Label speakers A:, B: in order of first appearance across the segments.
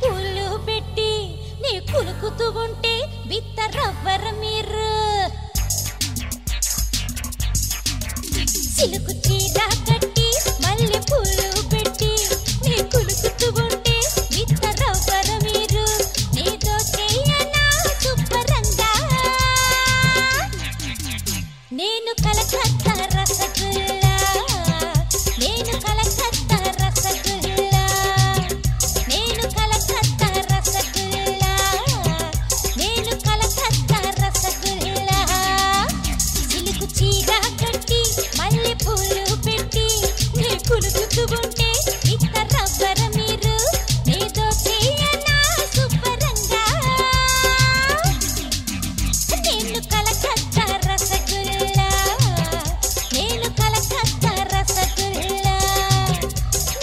A: పూలు పెట్టి నీ కులుకుతూ ఉంటే బిత్తరవ్వర మీరు సిలుకు చీర కట్టి మల్లె పూలు పెట్టి నీ కులుకుతూ ఉంటే బిత్తరవ్వర మీరు నీతో చేయనా శుభ్రంగా నేను కలకత్తా రసగుల్లా నేను కలకత్తా రసగుల్లా నేను కలకత్తా రసగుల్లా నేను కలకత్తా రసగుల్లా సిలుకు చీర కట్టి మల్లె పూలు పెట్టి నీ కులుకుతూ ఉంటే ఇత్తరవ్వర మీరు నీతో చేయనా శుభ్రంగా నేను కలకత్తా రసగుల్లా నేను కలకత్తా రసగుల్లా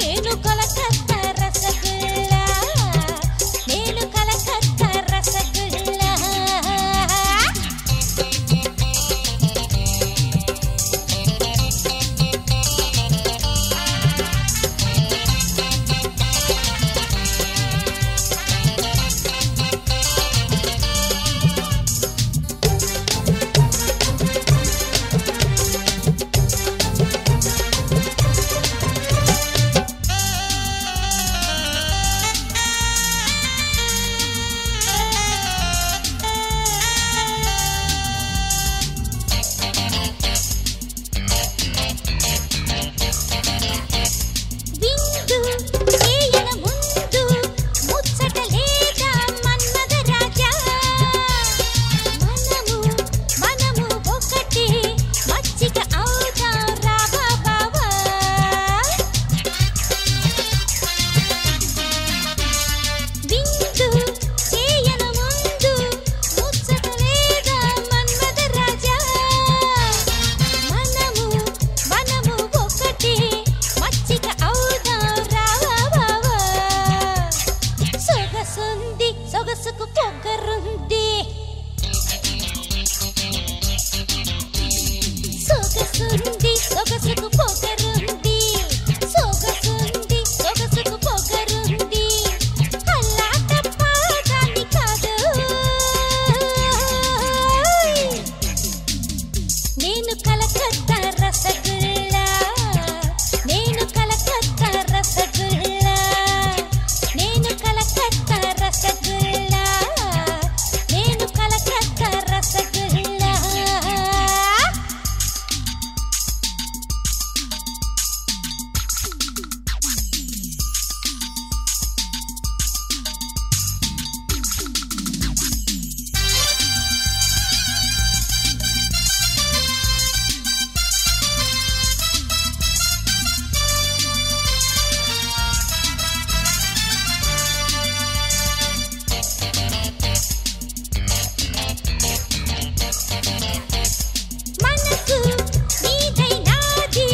A: నేను కలకత్తా రసగుల్లా నేను కలకత్తా రసగుల్లా సొగసుకు పొగరుంది సొగసుంది సొగసుకు పొగరుంది సొగసుంది సొగసుకు పొగరుంది అల్లా తప్ప దాన్ని కాదు నేను కలకత్తా రసగుల్లా నేను కలకత్తా రసగుల్లా నేను కలకత్తా రసగుల్లా నేను కలకత్తా రసగుల్లా మనసు నీదైనాది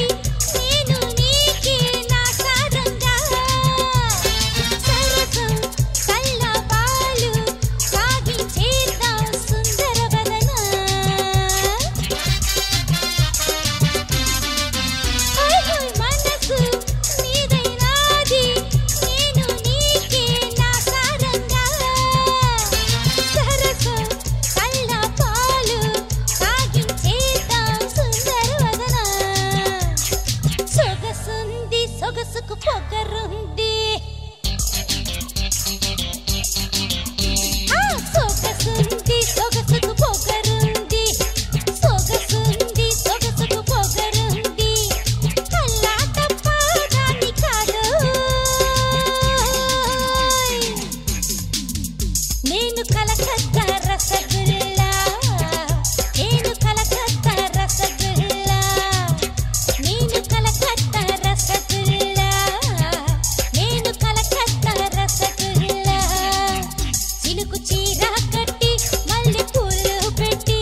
A: నేను నీకే నా సారంగా సరసం కళ్ళపాలు సాగించేద్దాం సుందరవదన మనసు నీదైనాది నేను నీకే నా సారంగా సరసం కళ్ళపాలు సాగించేద్దాం సుందరవదన సొగసుంది సొగసుకు పొగరుంది సొగసుంది సొగసుకు పొగరుంది సొగసుంది సొగసుకు పొగరుంది అల్లా తప్ప దాన్ని కాదు నేను కలకత్తా రసగుల్లా నేను కలకత్తా రసగుల్లా నేను కలకత్తా రసగుల్లా నేను కలకత్తా రసగుల్లా సిలుకు చీర కట్టి మల్లె పూలు పెట్టి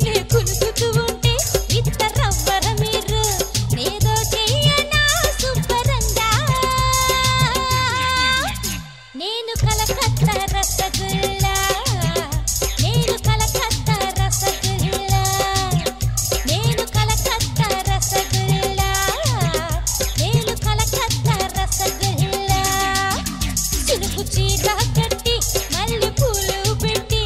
A: నీ కులుకుతూ ఉంటే ఇత్తరవ్వర మీరు నేదో చేయనా శుభ్రంగా నేను కలకత్తా రసగుల్లా నేను కలకత్తా రసగుల్లా నేను కలకత్తా రసగుల్లా నేను కలకత్తా రసగుల్లా సిలుకు చీర కట్టి మళ్ళీ పూలు పెట్టి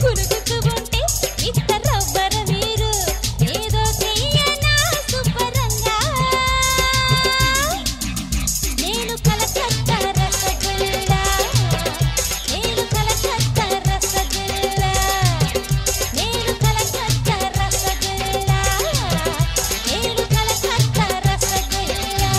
A: కురుకుతూ ఉంటే ఇంత రవ్వర మీరు ఏదో చెయ్యనా శుభ్రంగా నేను కలకత్తా రసగుల్లా నేను కలకత్తా రసగుల్లా నేను కలకత్తా రసగుల్లా నేను కలకత్తా రసగుల్లా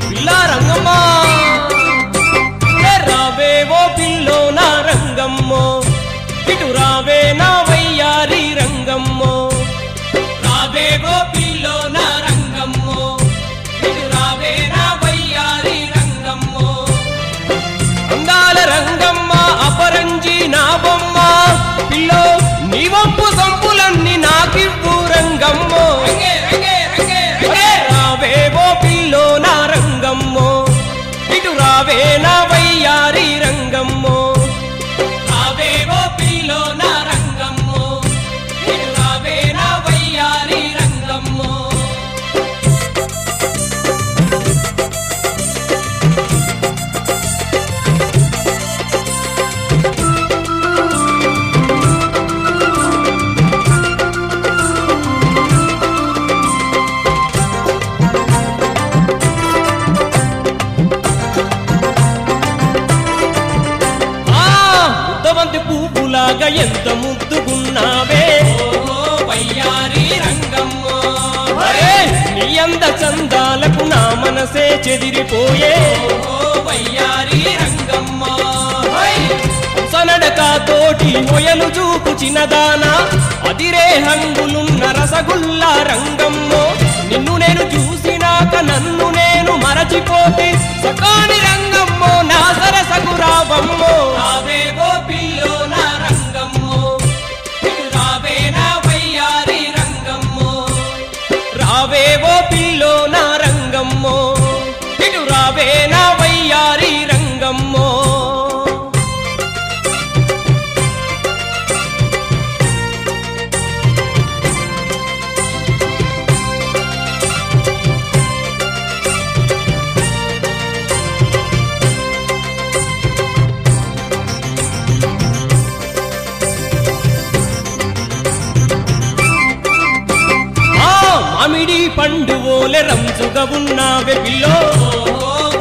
B: పిల్లా రంగమ్మా రావే ఓ పిల్లో నా రంగమ్మో ఇటు రావే నా వయ్యారి రంగమ్మో రావే ఓ పిల్లో నా రంగమ్మో ఇటు రావే నా వయ్యారి రంగమ్మో అందాల రంగమ్మ అపరంజి నా బొమ్మ పిల్లో నీ వంపు సంపులన్నీ నాకివ్వు రంగమ్మో రావే ఓ పిల్లో నా రంగమ్మో ఇటు రావే నా వయ్యారి రంగమ్మో రావే ఓ పిల్లో నా రంగమ్మో ఇటు రావే నా వయ్యారి రంగమ్మో ముద్దబంతి పువ్వులాగా ఎంత ముద్దుగున్నావే వయ్యారి రంగమ్మో నీ అంద చందాలకు నా మనసే చెదిరిపోయే వయ్యారి రంగమ్మో సనడక తోటి మొయలు చూపు చిన్నదానా అదిరే హంగులున్న రసగుల్లా రంగమ్మో నిన్ను నేను చూసినాక నన్ను నేను మరచిపోతే సకాని రంగమ్మో నా సరసగు రావమ్మో రావే ఓ పిల్లో నా రంగమ్మో ఇటు రావే నా వయ్యారి రంగమ్మో రావే ఓ పిల్లో నా రంగమ్మో ఇటు రావే నా వయ్యారి రంగమ్మో మామిడి పండు ఓలే రంజుగా ఉన్నావే పిల్లో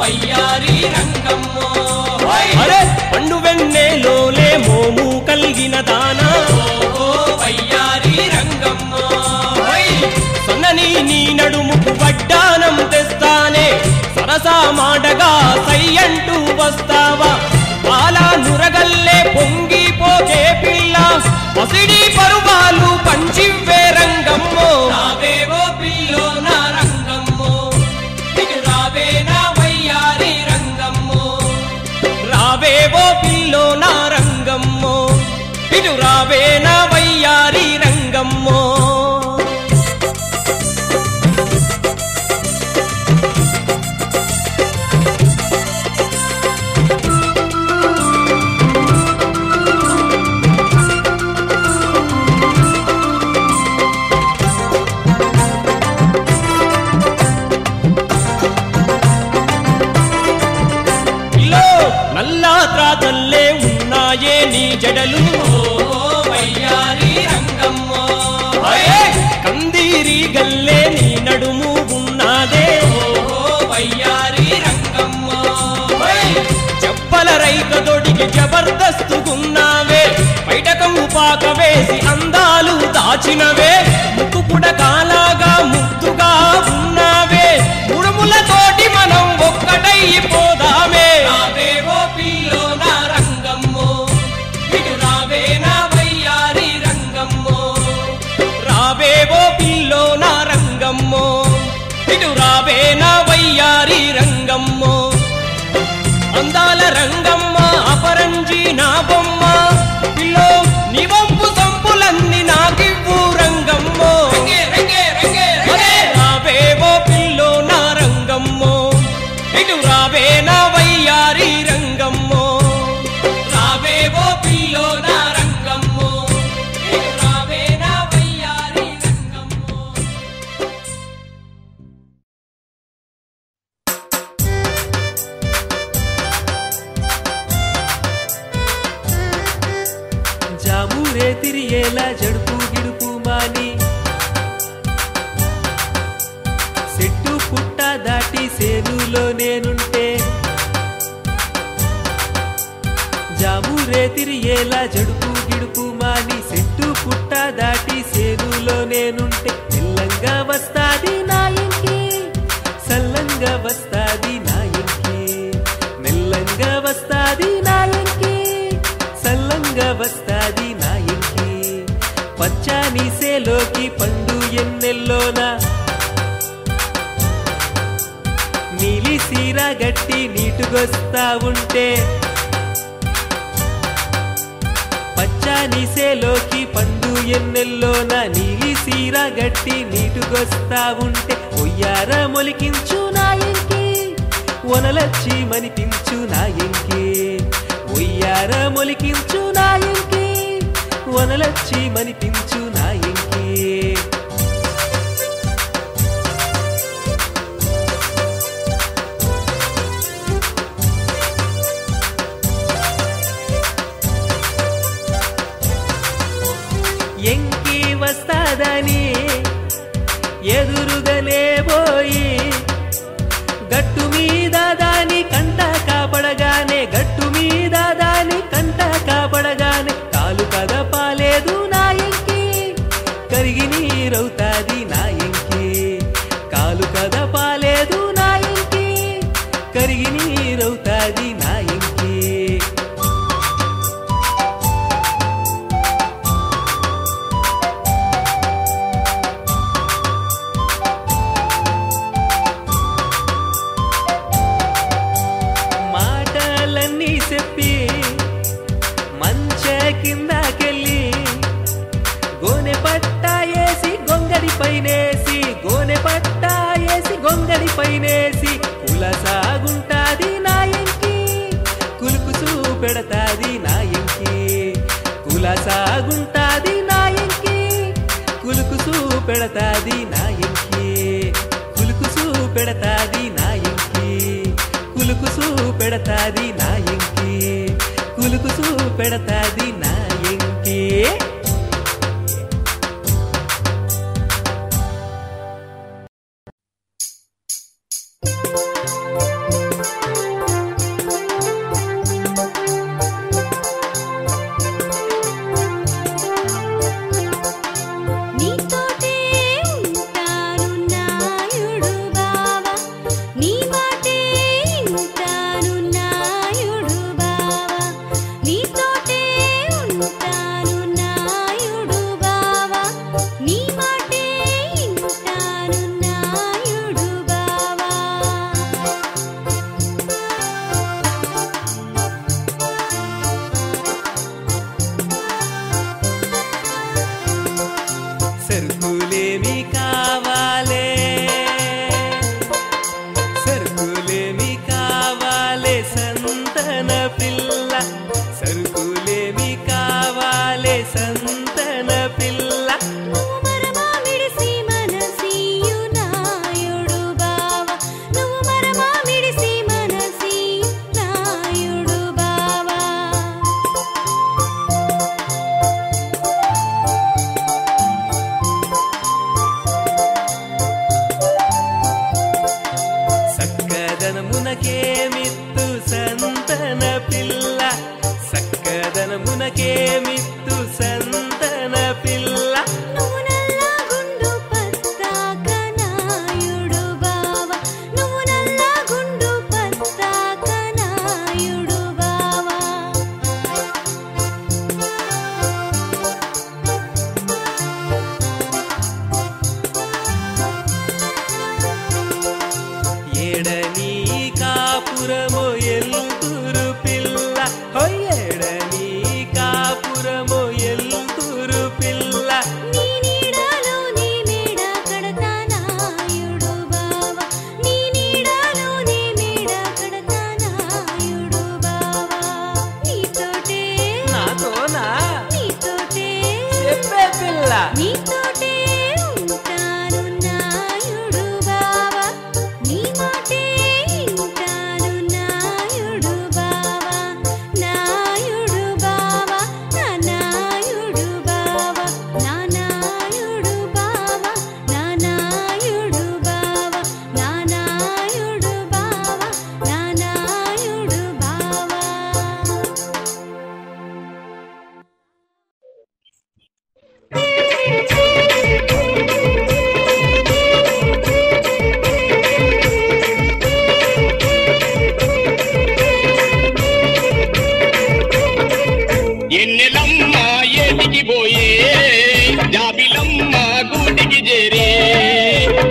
B: వయ్యారి రంగమ్మో అరే పండు వెన్నెలోలే మోము కలిగిన దానా వయ్యారి రంగమ్మో సన్నని నీ నడుముకు వడ్డానం తెస్తానే సరసా మాటగా సై అంటూ వస్తావా పాలా నురగల్లే పొంగిపోకే పిల్ల పసిడి పరువాలు పంచివ్వే రంగమ్మో రావే ఓ పిల్లో నా రంగమ్మో ఇటు రావే నా వయ్యారి రంగమ్మో రావే ఓ పిల్లో నా రంగమ్మో ఇటు రావే నా వయ్యారి రంగమ్మో నల్లా త్రాతల్లే ఉన్నాయే నీ జడలు వయ్యారి రంగమ్మో కందీరి గల్లే నీ నడుము ఉన్నాదే వయ్యారి రంగమ్మో చెప్పల రైక దొడికి జబర్దస్తుగున్నావే బయటకము పాక వేసి అందాలు దాచినవే ముక్కు పుడకాలాగా ముద్దుగా ఉన్నావే ముడుములతోటి మనం ఒక్కటైపోదామే రావే ఓ పిల్లో నా రంగమ్మో ఇటు రావే నా వయ్యారి రంగమ్మో రావే ఓ పిల్లో నా రంగమ్మో రంగమ్మ అపరంజి నా బొమ్మ పిల్లో నీ వంపు సంపులన్నీ నాకివ్వు రంగమ్మో అరే రావేవో పిల్లో నా రంగమ్మో ఇటు రావే నా వయ్యారి రంగమ్మో రావేవో పిల్లో నా రంగమ్మో ఇటు రావే నా వయ్యారి రంగమ్మో
C: జామురే తిరియేలా జడుపు గిడుపు మాని చెట్టు పుట్ట దాటి సేనులో నేనుంటే జామురే తిరియేలా జడుపు గిడుపు మాని చెట్టు పుట్ట దాటి సేనులో నేనుంటే మెల్లంగా వస్తాది నా ఇంటి సల్లంగా వస్తాది నా ఇంటి మెల్లంగా వస్తాది నా ఇంటి సల్లంగా వస్తాది నా ఇంటి పచ్చాని సేలోకి పండు ఎన్నెల్లోన నీలి సీర గట్టి నీటుగొస్తా ఉంటే పచ్చాని సేలోకి పండు ఎన్నెల్లోన నీలి సీర గట్టి నీటుగొస్తా ఉంటే ఒయ్యార మొలికించు నా ఇంటి ఒనలచ్చి మనిపించు నా ఇంటి ఒయ్యార మొలికించు నా ఇంటి వనలచ్చి మనిపించు నా ఇంటి ఎంకి వస్తాదని ఎదురుగనే పోయి గట్టు మీద దాని కంట కాపడగానే గట్టు మీద దాని కంట కాపడగానే కాలు కదపాలేదు నా ఎంకి కరిగి నీరవుతాది నా ఎంకి కాలు కదపాలేదు నా ఎంకి కరిగి నీరవుతాది నా ఎంకి మాటలన్నీ చెప్పి మంచ కిందకెళ్ళి గోనె పట్ట వేసి గొంగడి పైనేసి గోనె పట్ట వేసి గొంగడి పైనేసి కులసాగుంటాది నా ఎంకి కులుకుసు పెడతాది నా ఎంకి కులసాగుంటాది నా ఎంకి కులుకుసు పెడతాది నా ఎంకి కులుకుసు పెడతాది నా ఎంకి కులుకుసు పెడతాది నా ఎంకి కులుకుసు పెడతాది నా ఎంకి
A: నీతోటే ఉంటాను నాయుడు బావా నీ మాటే ఉంటాను నాయుడు బావా నీతోటే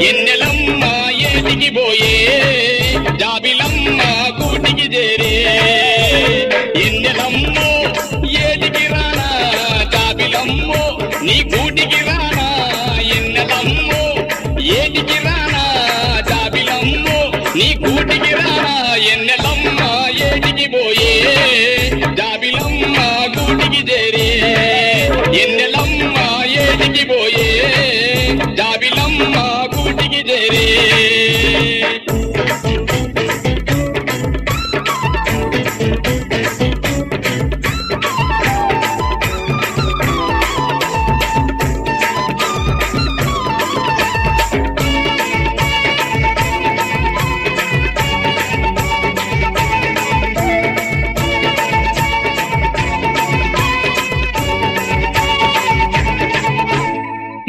D: ఎన్నెలమ్మ ఏటికి పోయే జాబిలమ్మ కూటికి చేరే ఎన్నెలమ్మో ఏటికి రానా జాబిలమ్మో నీ కూటికి రానా ఎన్నెలమ్మో ఏటికి రానా జాబిలమ్మో నీ కూటికి రానా ఎన్నెలమ్మ ఏటికి పోయే జాబిలమ్మ కూటికి చేరే ఎన్నెలమ్మ ఏటికి పోయే జాబిలమ్మ కూటికి చేరే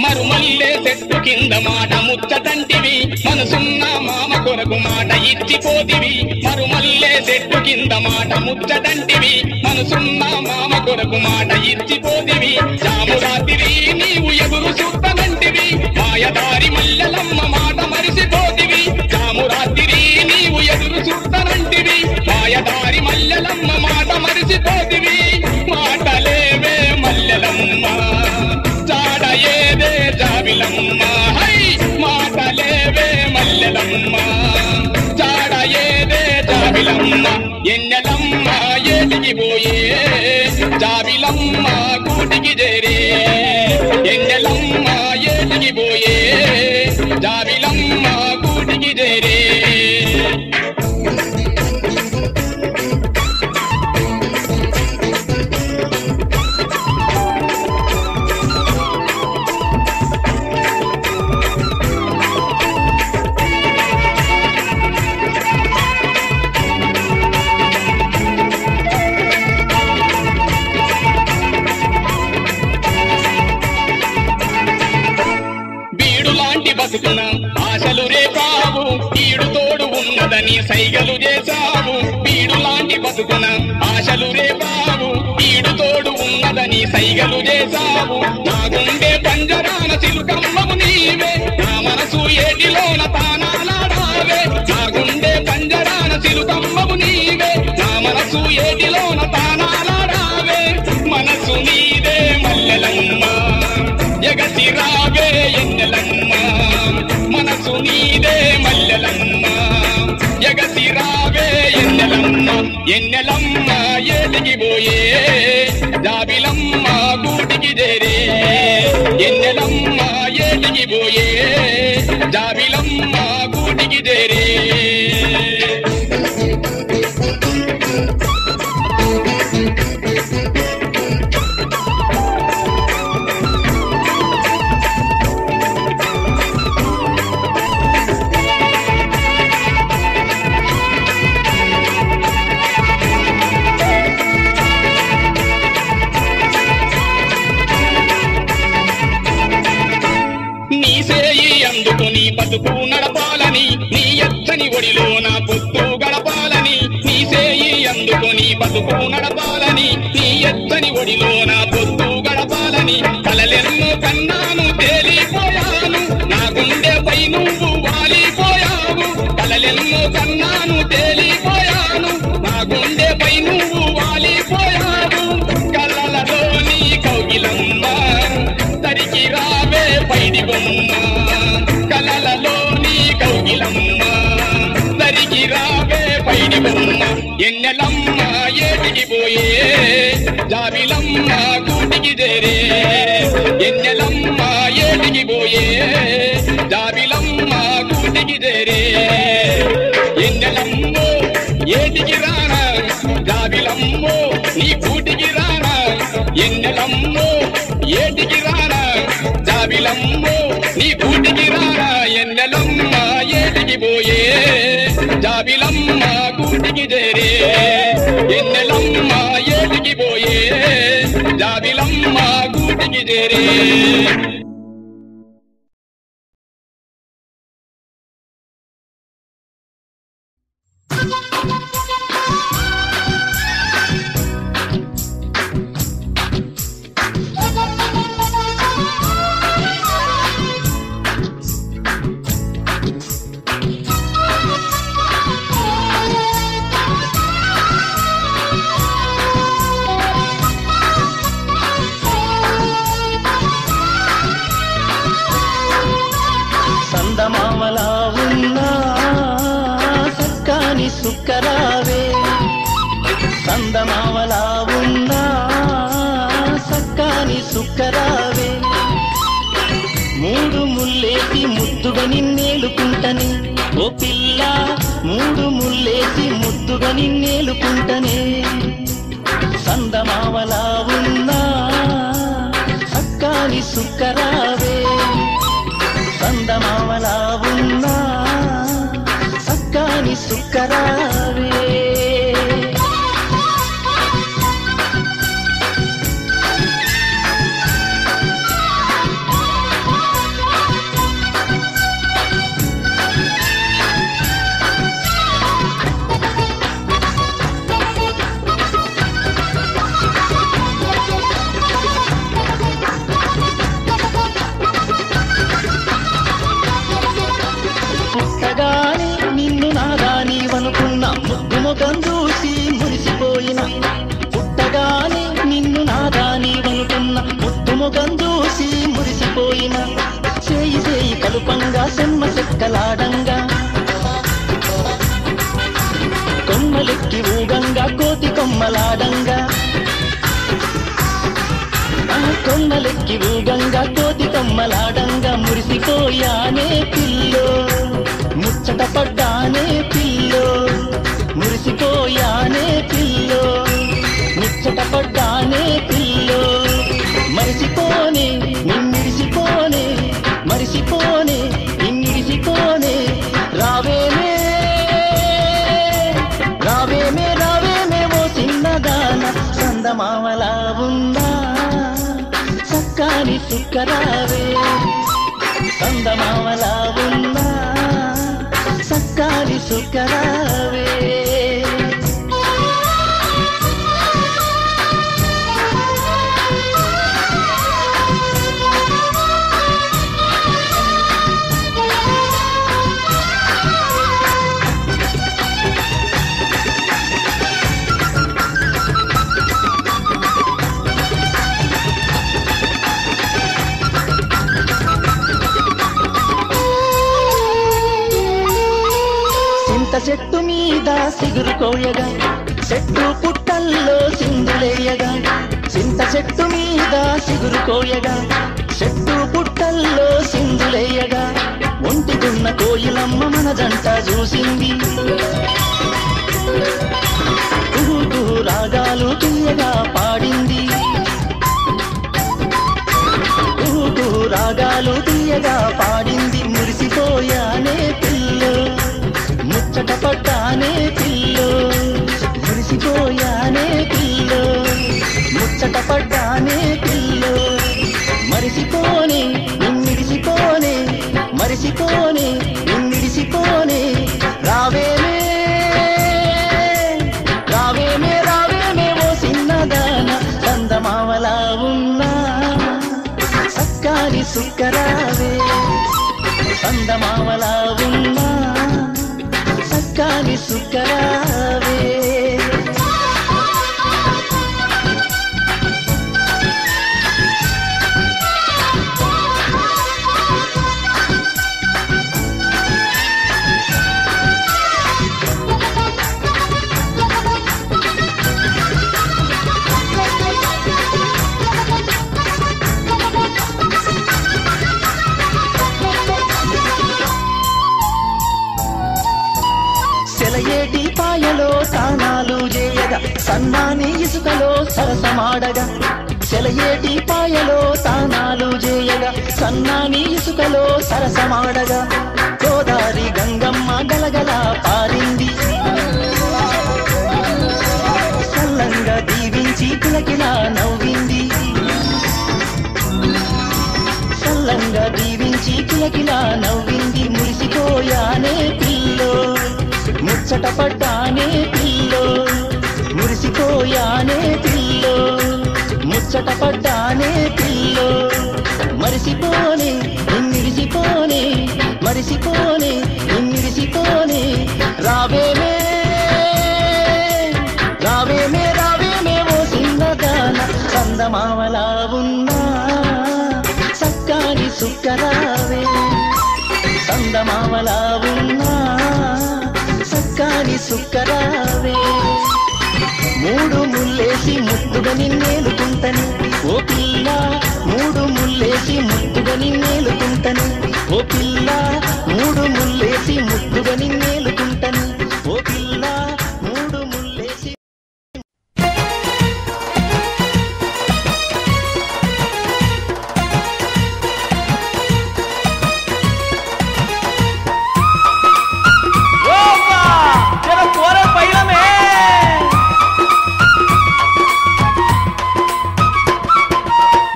D: మరుమల్లే చెట్టు కింద మాట ముచ్చటంటివి మనసున్న మామ కొరకు మాట ఇచ్చిపోతివి మరుమల్లే చెట్టు కింద మాట ముచ్చటంటివి మనసున్న మామ కొరకు మాట ఇచ్చిపోతివి జామురాతిరి నీవు ఎదురు చూస్తనంటివి మాయదారి మల్లెలమ్మ మాట మరిసిపోతివి జామురాతిరి నీవు ఎదురు చూస్తనంటివి మాయదారి మల్లెలమ్మ మాట మరిసిపోతివి మాటలేవే మల్లెలమ్మ చాడ ఏదే జాబిలమ్మ హై మాటలేవే మల్లెలమ్మ చాడ ఏదే జాబిలమ్మ ఎన్నెలమ్మ ఏటికి పోయే జాబిలమ్మ కూటికి చేరే ఎన్నెలమ్మ ఏటికి పోయే జాబిలమ్మ కూటికి చేరే బతుకున ఆశలు రేపావు ఈడు తోడు ఉన్నదని సైగలు చేశావు వీడు లాంటి బతుకున ఆశలు రేపావు ఈడు తోడు ఉన్నదని సైగలు చేశావు నా గుండె పంజరాన చిలుకమ్మము నీవే నా మనసు ఏటిలోన తానాలాడావే నా గుండె పంజరాన చిలుకమ్మము నీవే నా మనసు ఏటిలోన తానాలాడావే మనసు నీదే మల్లెలమ్మ ఎగసి రావే ఎన్నెలమ్మ మనసు నీదే మల్లెలమ్మ ఎగసి రావే ఎన్నెలమ్మ ఎన్నెలమ్మ ఏటికి పోయే జాబిలమ్మ కూటికి చేరే ఎన్నెలమ్మ ఏటికి పోయే జాబిలమ్మ కూటికి చేరే అందుకుని బతుకు నడపాలని నీ ఎచ్చని ఒడిలో నా పొత్తు గడపాలని నీ సేయి అందుకుని బతుకు నడపాలని నీ ఎచ్చని ఒడిలో నా పొత్తు గడపాలని కలలెన్నో కన్నాను తేలిపోయాను నా గుండెపై నువ్వు వాలిపోయావు కలలెన్నో కన్నాను తేలిపోయాను నా గుండెపై నువ్వు వాలిపోయావు కలలలో నీ కౌగిలమ్మ తరికి రావే పైడి బొమ్మ కలలలో నీ కౌగిలమ్మ తరికి రావే పైడి బొమ్మ ఎన్నెలమ్మ ఏటికి పోయే జాబిలమ్మ కూటికి చేరే ఎన్నెలమ్మ ఏటికి పోయే జాబిలమ్మ కూటికి చేరే ఎన్నెలమ్మో ఏటికి రానా జాబిలమ్మో నీ కూటికి రానా ఎన్నెలమ్మో ఏటికి రానా జాబిలమ్మో నీ కూటికి రానా ఎన్నెలమ్మ ఏటికి పోయే జాబిలమ్మ కూటికి చేరే ఎన్నెలమ్మ ఏటికి పోయే జాబిలమ్మ కూటికి చేరే
E: సందమామలా ఉన్నా సక్కాని సుక్కరావే సందమామలా ఉన్నా సక్కాని సుక్కరావే మూడు ముల్లేసి ముద్దుగా నిన్నేలుకుంటనే ఓ పిల్ల మూడు ముల్లేసి ముద్దుగా నిన్నేలుకుంటనే సందమామలా ఉన్నా సక్కాని సుక్కరావే సందమామలా ఉన్నా సక్కాని సుక్కరావే పుట్టగానే నిన్ను నాదానివనుకున్న ముద్దు ముఖం చూసి మురిసిపోయిన పుట్టగానే నిన్ను నాదానివనుకున్న ముద్దు ముఖం చూసి మురిసిపోయిన చేయి చేయి కలుపంగా సెమ్మ చెక్కలాడంగా కొమ్మలెక్కి ఊగంగా కోతి కొమ్మలాడంగా కొమ్మలెక్కి ఊగంగా కోతి కొమ్మలాడంగా మురిసిపోయానే పిల్లో ముచ్చట పడ్డానే పిల్లో మురిసిపోయానే పిల్లో ముచ్చట పడ్డానే పిల్లో మరిసిపోనే నిన్నిడిసిపోనే మరిసిపోనే నిన్నిడిసిపోనే రావేమే రావేమే రావేమే ఓ చిన్నదాన సందమామలా ఉందా సక్కాని సుక్కరావే సందమామలా ఉన్నా సక్కాని సుక్కరావే చెట్టు మీద సిగురు కోయగా చెట్టు పుట్టల్లో సింధులేయగా చింత చెట్టు మీద సిగురు కోయగా చెట్టు పుట్టల్లో సింధులేయగా ఒంటికున్న కోయిలమ్మ మన జంట చూసింది కుహు రాగాలు తీయగా పాడింది కుహు రాగాలు తీయగా పాడింది మురిసిపోయానే పిల్లో ముచ్చట పడ్డానే పిల్లో మురిసిపోయానే పిల్లో ముచ్చట పడ్డానే పిల్లో మరిసిపోనే నిన్నిడిసిపోనే మరిసిపోనే నిన్నిడిసిపోనే రావేమే రావేమే రావేమే ఓ చిన్నదాన సందమామలా ఉన్నా సక్కాని సుక్కరావే సందమామలా ఉన్నా సక్కాని సుక్కరావే సెలయేటి పాయలో తానాలు చేయగా సన్నాని ఇసుకలో సరసమాడగా సెలయేటి పాయలో తానాలు చేయగా సన్నాని ఇసుకలో సరసమాడగా గోదారి గంగమ్మ గలగల పారింది సల్లంగా దీవించి కిలకిలా నవ్వింది సల్లంగా దీవించి కిలకిలా నవ్వింది మురిసిపోయానే పిల్లో ముచ్చట పడ్డానే పిల్లో మురిసిపోయానే పిల్లో ముచ్చట పడ్డానే పిల్లో మరిసిపోనే నిన్నిడిసిపోనే మరిసిపోనే నిన్నిడిసిపోనే రావేమే రావేమే రావేమే ఓ చిన్నదాన చందమామలా ఉన్నా సక్కాని సుక్కరావే చందమామలా ఉన్నా సక్కాని సుక్కరావే మూడు ముల్లేసి ముత్తుగా నిన్నేలుకుంటని ఓ పిల్ల మూడు ముల్లేసి ముత్తుగా నిన్నేలుకుంటని ఓ పిల్ల మూడు ముల్లేసి ముత్తుగా నిన్నేలుకుంటని ఓ పిల్ల మూడు ముల్లేసి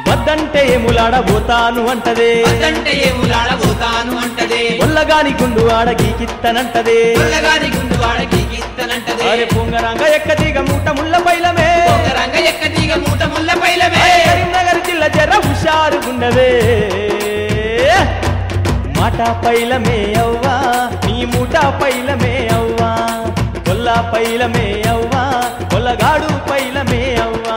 C: వద్దంటే ఏములాడబోతాను అంటదే
B: వద్దంటే ఏములాడబోతాను అంటదే
C: ఒల్లగాని గుండు ఆడగీకిత్తనంటదే
B: ఒళ్ళగాని గుండు వాడకి గీత్తనంటదే
C: అరే పొంగరంగ ఎక్కదిగ మూట ముళ్ళ పైలమే
B: రంగ ఎక్కదీగ మూట ముళ్ళ పైలమే
C: కరీంనగర్ జిల్లా జర హుషారుగుండవే మాట పైలమే అవ్వా నీ మూట పైలమే అవ్వా కొల్ల పైలమే అవ్వా కొల్లగాడు పైలమే అవ్వా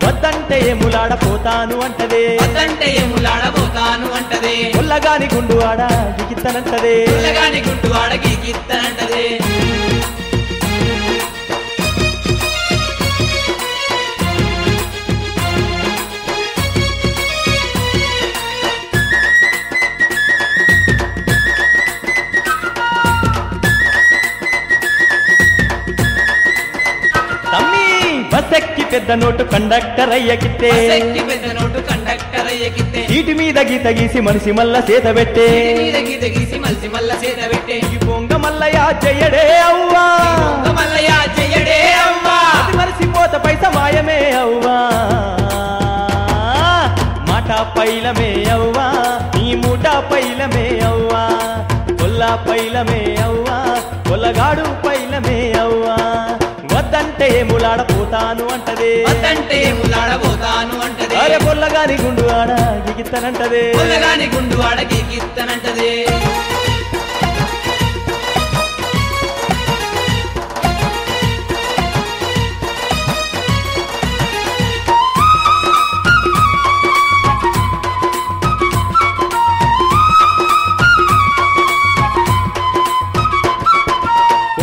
C: వద్దంటే ఏములాడపోతాను అంటదే
B: వద్దంటే ఏములాడబోతాను అంటదే
C: ఒల్లగాని గుండు ఆడ దిగిత్తనంటదే
B: ఒళ్ళగాని గుండు వాడకి గీత్తనంటదే
C: తమ్మి బస్సెక్కి పెద్ద నోటు కండక్టర్ అయ్యకిత్తే
B: బస్సెక్కి పెద్ద నోటు కండక్టర్ అయ్యకిత్తే
C: సీటు మీద గీత గీసి మనిషి మల్ల సేత పెట్టే
B: మీద గీత గీసి మలిసి మల్ల చేత పెట్టే
C: ఈ పొంగ మల్లయ్య చెయ్యడే అవ్వా
B: మల్లయ్య చెయ్యడే అవ్వా
C: అది మరిసిపోత పైస మాయమే అవ్వా మాట పైలమే అవ్వా నీ మూట పైలమే అవ్వా కొల్ల పైలమే అవ్వా కొల్లగాడు పైలమే అవ్వా వద్దంటే ఏములాడపోతాను అంటదే
B: వద్దంటే ఏములాడబోతాను అంటదే
C: అరే పొల్లగాని గుండు ఆడ దిగిత్తనంటదే
B: ఒళ్ళగాని గుండు వాడకి గీత్తనంటదే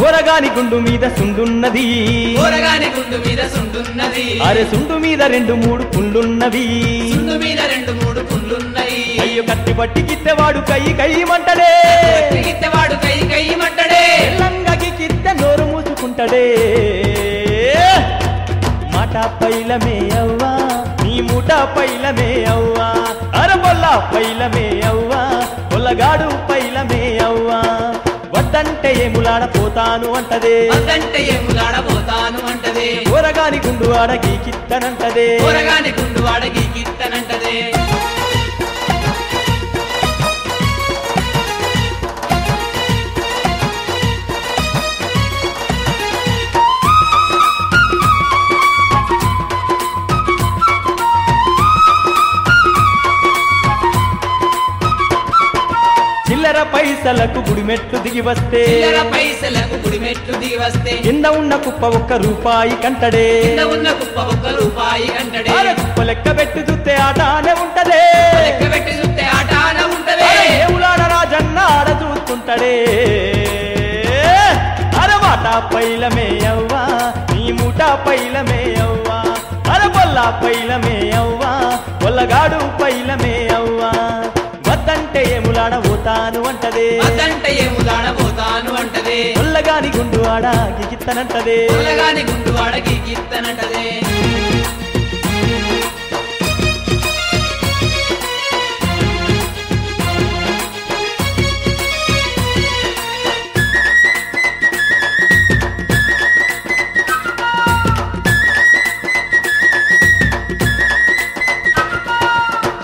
C: ఊరగాని గుండు మీద సుండున్నది
B: ఊరగాని గుండు మీద సుండున్నది
C: అరే సుండు మీద రెండు మూడు పుండ్లున్నవి
B: సుండు మీద రెండు మూడు పుండ్లున్నాయి
C: అయ్యో కత్తి పట్టి గిత్తెవాడు కై కయ్యమంటడే
B: గిత్తెవాడు కై కై మంటడే
C: లంగకి గిత్తె నోరు మూసుకుంటడే మాట పైలమే అవ్వా నీ మూట పైలమే అవ్వా అరబొల్ల పైలమే అవ్వా పొల్లగాడు పైలమే అవ్వా వద్దంటే ఏములాడపోతాను అంటదే
B: వద్దంటే ఏములాడబోతాను అంటదే
C: ఊరగాని గుండు ఆడ గీకిత్తనంటదే
B: ఊరగాని గుండు వాడకి గీత్తనంటదే
C: చిల్లర పైసలకు గుడిమెట్లు దిగి వస్తే
B: చిల్లర పైసలకు గుడి మెట్లు దిగి వస్తే
C: కింద ఉన్న కుప్ప ఒక్క రూపాయి కంటడే
B: కింద ఉన్న కుప్ప ఒక్క రూపాయి అంటడే
C: అరే కుప్ప లెక్క పెట్టి చూస్తే ఆటానే ఉంటదే
B: లెక్క పెట్టి చూస్తే ఆటాన ఉంటదే
C: అరే ఏములాడ రాజన్న ఆడ చూస్తుంటడే అరే మాట పైలమే అవ్వా నీ మూట పైలమే అవ్వా అరే బొల్ల పైలమే అవ్వా బొల్లగాడు పైలమే అవ్వా వద్దంటే ఏములాడబోతాను అంటదే
B: వద్దంటే ఏములాడబోతాను అంటదే
C: ఒల్లగాని గుండు ఆడ గిగిత్తనంటదే
B: ఒళ్ళగాని గుండు వాడకి గీత్తనంటదే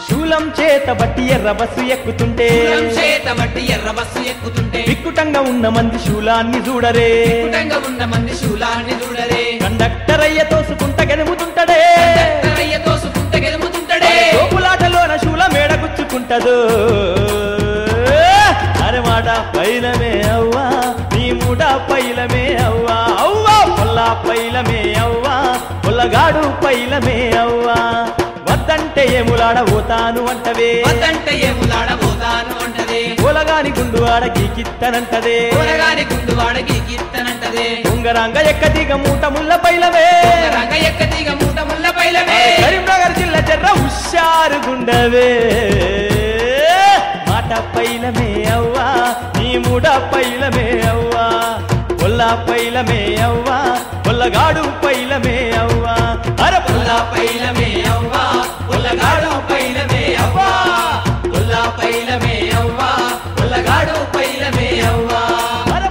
C: శూలం చేత బట్టి ఎర్ర బస్సు ఎక్కుతుంటే
B: శూలం చేత బట్టి ఎర్ర బస్సు ఎక్కుతుంటే
C: విక్కుటంగా ఉన్న మంది శూలాన్ని చూడరే
B: వికటంగా ఉన్న మంది శూలాన్ని చూడరే
C: కండక్టర్ అయ్య తోసుకుంట గెలుముతుంటడే
B: కండక్టరయ్య తోసుకుంట గెలుముతుంటడే
C: తోపులాటలోన శూల మేడగుచ్చుకుంటదు అరే మాట పైలమే అవ్వా నీ మూట పైలమే అవ్వా అవ్వా పొల్ల పైలమే అవ్వా పొల్లగాడు పైలమే అవ్వా వద్ద వద్దంటే ఏములాడ పోతాను అంటవే
B: వద్దంటే ఏములాడ పోతాను అంటదే
C: పొలగాని గుండు ఆడ గీకిత్తనంటదే
B: కూరగాని గుండు వాడకి కీర్తనంటదే
C: ఉంగరంగ ఎక్కదిగ మూట ముళ్ళ పైలవే
B: రంగ ఎక్కదిగ మూట ముళ్ళ పైలవే
C: కరీంనగర్ జిల్లా జర్ర హుషారు గుండవే మాట పైలమే అవ్వా నీ మూడ పైలమే అవ్వా పొల్ల పైలమే అవ్వా పొల్లగాడు పైలమే అవ్వా అరే
B: పుల్ల పైలమే అవ్వా పుల్లగాడు పైలమే అవ్వా పుల్ల పైలమే అవ్వా పుల్లగాడు పైలమే అవ్వా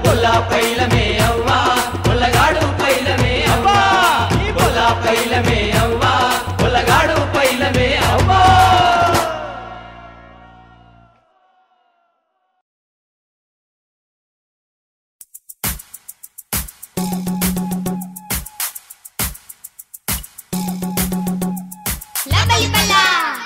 B: పుల్ల పైలమే అవ్వా పుల్లగాడు పైలమే అవ్వా పుల్ల పైలమే అవ్వా పుల్లగాడు పైలమే అవ్వా
A: La Balibala.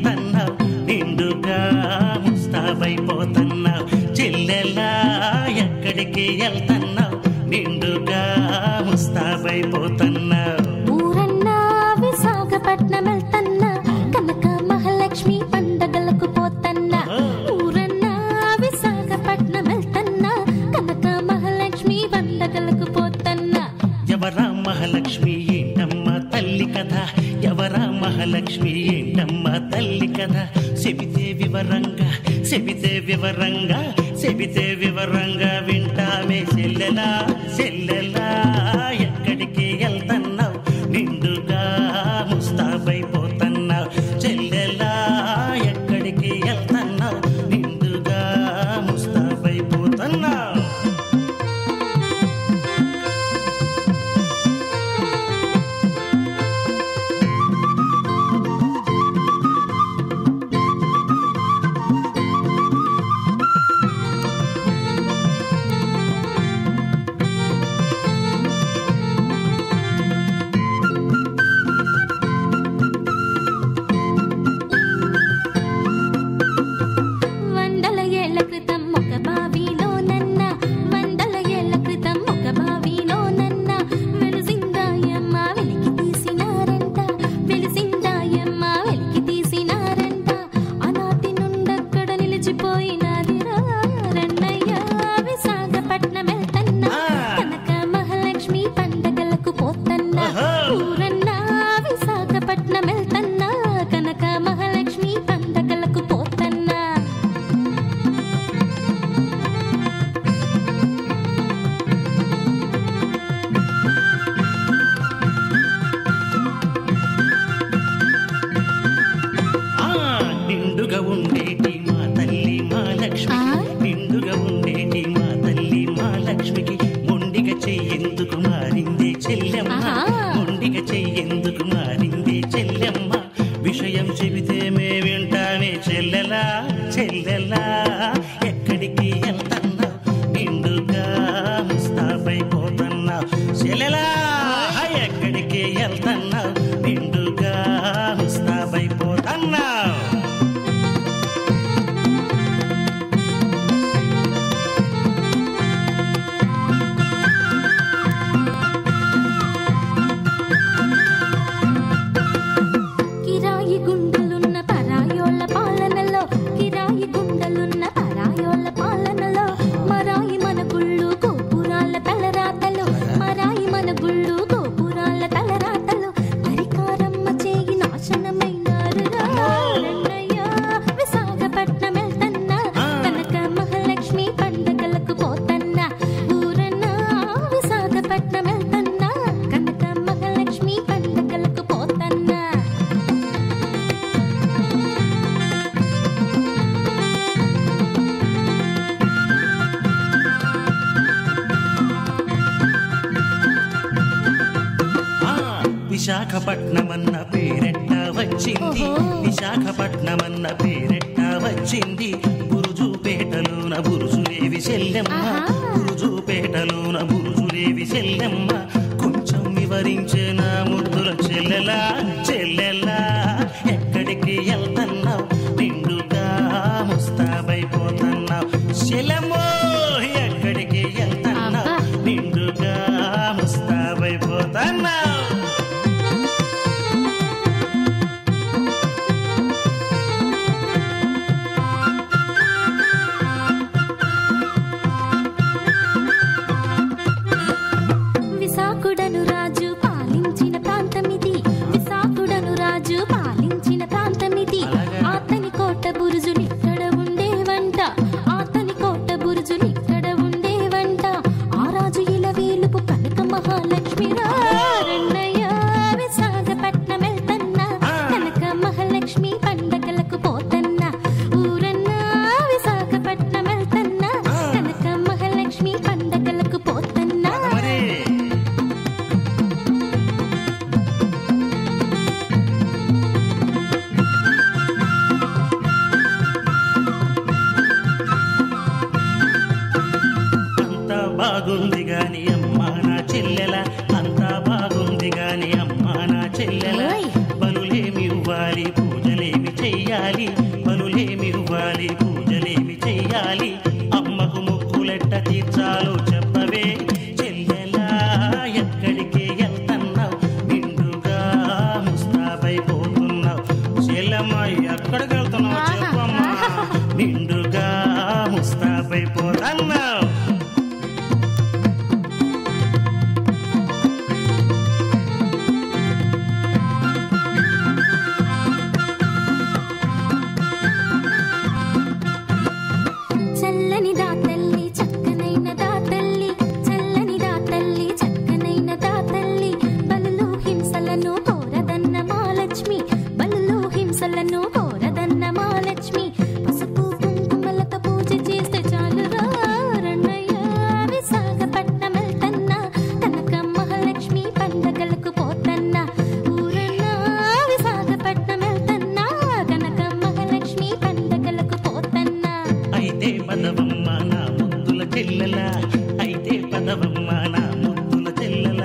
F: వెళ్తన్నావు నిండుగా ముస్తాబైపోతున్నావు చెల్లెలా ఎక్కడికి వెళ్తన్నావు నిండుగా ముస్తాబైపోతున్నావు
A: ఊరన్నా విశాఖపట్నం వెళ్తన్నా కనక మహాలక్ష్మి పండగలకు పోతన్నా ఊరన్నా విశాఖపట్నం వెళ్తన్నా కనక మహాలక్ష్మి పండగలకు పోతన్నా
F: ఎవరా మహాలక్ష్మి ఏంటమ్మ తల్లి కథ ఎవరా మహాలక్ష్మి ఏంటమ్మ తల్లి కథ చెబితే వివరంగా చెబితే వివరంగా చెబితే వివరంగా వింటామే చెల్లెలా చెల్లెలా ఎక్కడికి వెళ్తున్నావు నిండుగా ముస్తాబైపోతున్నావు చెల్లెలా ఎక్కడికి వెళ్తున్నావు నిండుగా ముస్తాబైపోతున్నావు
A: వందల ఏళ్ల క్రితం ఒక బావిలోనన్న వందల ఏళ్ల క్రితం ఒక బావిలోనన్న వెలిసిందాయమ్మ వెలికి తీసినారంట వెలిసిందాయమ్మ వెలికి తీసినారంట ఆనాటి నుండక్కడ నిలిచిపోయినాదిరా రన్నయ్య విశాఖపట్నం వెళ్తన్నా కనక మహాలక్ష్మి పండగలకు పోతన్నా ఊరన్నా విశాఖపట్నం వెళ్తన్నా కనక మహాలక్ష్మి పండగలకు పోతన్నా
F: నిండుగా ఉండేటి మా తల్లి మా లక్ష్మి నిండుగా ఉండేటి మా తల్లి మా లక్ష్మికి మొండిగా చెయ్యేందుకు మారింది చెల్లెమ్మ మొండిగా చెయ్యేందుకు మారింది చెల్లెమ్మ విషయం చెబితే మే వింటానే చెల్లెలా చెల్లెలా ఎక్కడికి వెళ్తున్నావు నిండుగా ముస్తాబైపోతున్నావు చెల్లెలా ఎక్కడికి వెళ్తున్నావు నిండుగా ముస్తాబైపోతున్నావు
A: కిరాయి గుండెలున్న పరాయోళ్ళ పాలనలో కిరాయి గుండెలున్న పరాయోళ్ళ పాలనలో మరాయి మన గుళ్ళు గోపురాల తలరాతలు మరాయి మన గుళ్ళు గోపురాల తలరాతలు హరికారమ్మ చేయి నాశనమైనారు రన్నయ్య విశాఖపట్నం వెళ్తన్నా కనక మహాలక్ష్మి పండగలకు పోతన్నా ఊరన్నా విశాఖపట్నం వెళ్తన్నా కనక మహాలక్ష్మి పండగలకు పోతన్నా
F: విశాఖపట్నమన్న పేరెట్ట వచ్చింది విశాఖపట్నమన్న పేరెట్ట వచ్చింది బురుజుపేటలోన బురుజులేవి చెల్లెమ్మ బురుజుపేటలోన బురుజులేవి చెల్లెమ్మ కొంచెం వివరించే నా ముద్దుల చెల్లెలా చెల్లెలా ఎక్కడికి వెళ్తున్నావు నిండుగా ముస్తాబైపోతున్నావు చెల్లెమ్మో ఎక్కడికి వెళ్తున్నావు నిండుగా ముస్తాబైపోతున్నావు
A: విశాఖుడను రాజు పాలించిన ప్రాంతమిది విశాఖుడను రాజు పాలించిన ప్రాంతమిది అతని కోట బురుజులిక్కడ ఉండేవంట అతని కోట బురుజులిక్కడ ఉండేవంట ఆ రాజు ఇలా వేలుపు కనక మహాలక్ష్మి రన్నయ్య విశాఖపట్నం వెళ్తన్నా కనక మహాలక్ష్మి పండగలకు పోతన్నా ఊరన్నా విశాఖపట్నం వెళ్తన్నా కనక మహాలక్ష్మి పండగలకు పోతన్నా
F: బాగుంది గాని అమ్మా నా చెల్లెల అంతా బాగుంది గాని అమ్మా నా చెల్లెల బలులేమి ఇవ్వాలి పూజలేమి చెయ్యాలి చేయాలి, పనులేమి ఇవ్వాలి, పూజలేమి చెయ్యాలి, అమ్మకు ముక్కులెట్ట తీర్చాలో చెప్పవే చెల్లెలా. ఎక్కడికి వెళ్తున్నావు, నిండుగా ముస్తాబైపోతున్నావు, చెల్లెమ్మ ఎక్కడికి వెళ్తున్నావు చెప్పమ్మా, నిండుగా ముస్తాబైపోతున్నావు.
A: చల్లని దా తల్లి చక్కనైన దా తల్లి, చల్లని దా తల్లి చక్కనైన దా తల్లి, బలులు హింసలను కోరదన్న మాలక్ష్మి, బలులు హింసలను కోరదన్న మాలక్ష్మి, పసుపు కుంకుమలతో పూజ చేస్తే చాలు రణయ్య. విశాఖపట్నం వెళ్తన్నా కనక మహాలక్ష్మి పండగలకు పోతన్నా, ఊరన్నా విశాఖపట్నం వెళ్తన్నా కనక మహాలక్ష్మి పండగలకు పోతన్నా.
F: అయితే పదవమ్మ నా ముద్దుల చెల్లెల, అయితే పదవమ్మ నా ముద్దుల చెల్లెల,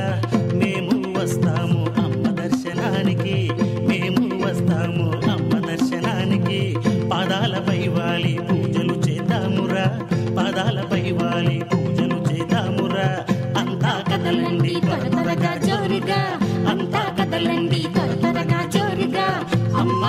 F: మేము వస్తాము అమ్మ దర్శనానికి, మేము వస్తాము అమ్మ దర్శనానికి, పాదాలపై వాలి పూజలు చేద్దామురా, పాదాలపై వాలి పూజలు చేద్దామురా. అంతా కదలండి త్వర త్వరగా జోరుగా, అంతా కదలండి త్వర త్వరగా జోరుగా, అమ్మ